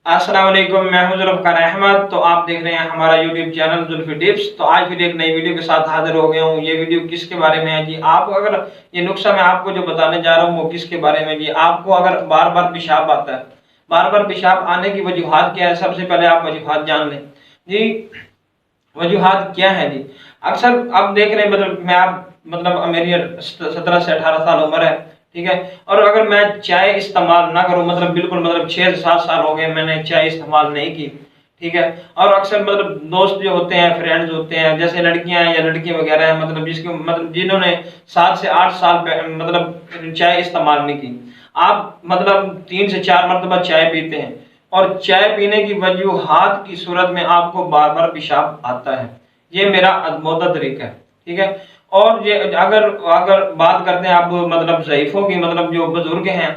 अस्सलाम वालेकुम, मैं हूं जुल्फ़िकार अहमद। तो आप देख रहे हैं हमारा यूट्यूब चैनल जुल्फ़ी टिप्स। तो आज फिर एक नई वीडियो के साथ हाजिर हो गया हूं। ये वीडियो किसके बारे में है जी? आप अगर ये नुस्खा मैं आपको जो बताने जा रहा हूं वो किसके बारे में जी? आपको अगर बार बार पेशाब आता है, बार बार पेशाब आने की वजूहात क्या है, सबसे पहले आप वजूहात जान लें जी। वजूहात क्या है जी? अक्सर आप देख रहे हैं, मेरी 17 से 18 साल उम्र है, ठीक है। और अगर मैं चाय इस्तेमाल ना करूं, बिल्कुल 6 से 7 साल हो गए मैंने चाय इस्तेमाल नहीं की, ठीक है। और अक्सर दोस्त जो होते हैं, फ्रेंड्स होते हैं, जैसे लड़कियां या लड़की वगैरह है, जिन्होंने 7 से 8 साल चाय इस्तेमाल नहीं की, आप 3 से 4 मरतबा चाय पीते हैं और चाय पीने की वजूहात की सूरत में आपको बार बार पेशाब आता है। ये मेरा अदमोदा तरीका है, ठीक है। और ये अगर अगर बात करते हैं आप ज़ईफ़ों की, जो बुजुर्ग हैं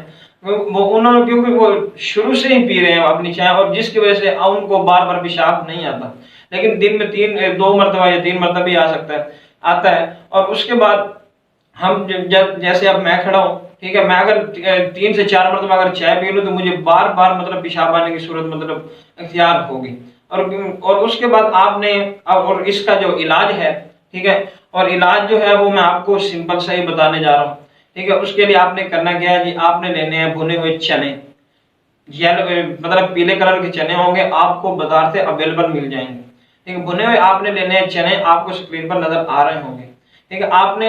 वो उन्होंने, क्योंकि वो शुरू से ही पी रहे हैं अपनी चाय, और जिसकी वजह से उनको बार बार पेशाब नहीं आता, लेकिन दिन में 2 मरतबा या 3 मरतबा भी आता है। और उसके बाद हम जैसे अब मैं खड़ा हूँ, ठीक है, मैं अगर 3 से 4 मरतबा अगर चाय पी लूँ तो मुझे बार बार पेशाब आने की सूरत इख्तियार होगी। और उसके बाद आपने, और इसका जो इलाज है, ठीक है, और इलाज जो है वो मैं आपको सिंपल से ही बताने जा रहा हूँ, ठीक है। उसके लिए आपने करना क्या है जी? आपने लेने हैं भुने हुए चने, पीले कलर के चने होंगे, आपको बाजार से अवेलेबल मिल जाएंगे, ठीक है। भुने हुए आपने लेने हैं चने, आपको स्क्रीन पर नजर आ रहे होंगे, ठीक है। आपने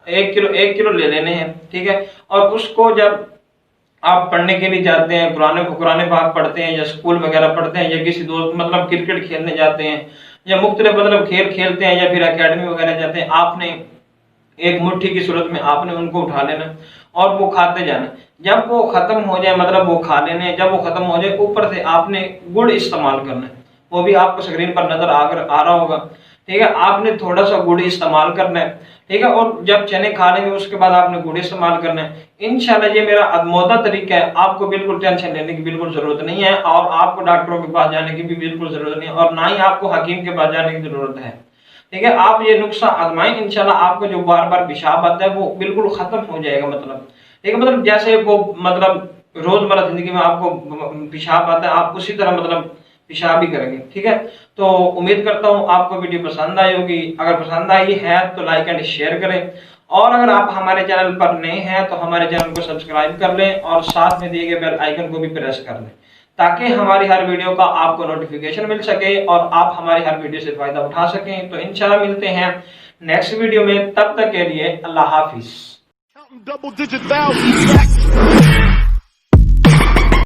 1 किलो ले लेने हैं, ठीक है। और उसको जब आप पढ़ने के लिए जाते हैं, कुरान पाक पढ़ते हैं, या स्कूल वगैरह पढ़ते हैं, या किसी दोस्त क्रिकेट खेलने जाते हैं, या मुख्तलिफ खेल खेलते हैं, या फिर एकेडमी वगैरह जाते हैं, आपने एक मुट्ठी की सूरत में आपने उनको उठा लेना और वो खाते जाना। जब वो खत्म हो जाए, वो खा लेने, जब वो खत्म हो जाए, ऊपर से आपने गुड़ इस्तेमाल करना है, वो भी आपको स्क्रीन पर नजर आ रहा होगा, ठीक है। आपने थोड़ा सा गुड़ इस्तेमाल करना है, ठीक है। और जब चने खा लेंगे उसके बाद आपने गुड़ इस्तेमाल करना है। इंशाल्लाह ये मेरा अदमोदा तरीका है, आपको बिल्कुल टेंशन लेने की बिल्कुल जरूरत नहीं है, और आपको डॉक्टरों के पास जाने की भी बिल्कुल जरूरत नहीं है, और ना ही आपको हकीम के पास जाने की जरूरत है, ठीक है। आप ये नुस्खा आजमाएं, इंशाल्लाह आपको जो बार बार पेशाब आता है वो बिल्कुल खत्म हो जाएगा, ठीक है। जैसे वो रोजमर्रा जिंदगी में आपको पेशाब आता है, आप उसी तरह पेशाब भी करेंगे, ठीक है। तो उम्मीद करता हूँ आपको वीडियो पसंद आई होगी। अगर पसंद आई है तो लाइक एंड शेयर करें, और अगर आप हमारे चैनल पर नए हैं तो हमारे चैनल को सब्सक्राइब कर लें, और साथ में दिए गए बेल आइकन को भी प्रेस कर लें, ताकि हमारी हर वीडियो का आपको नोटिफिकेशन मिल सके और आप हमारी हर वीडियो से फायदा उठा सकें। तो इंशाल्लाह मिलते हैं नेक्स्ट वीडियो में, तब तक के लिए अल्लाह हाफिज।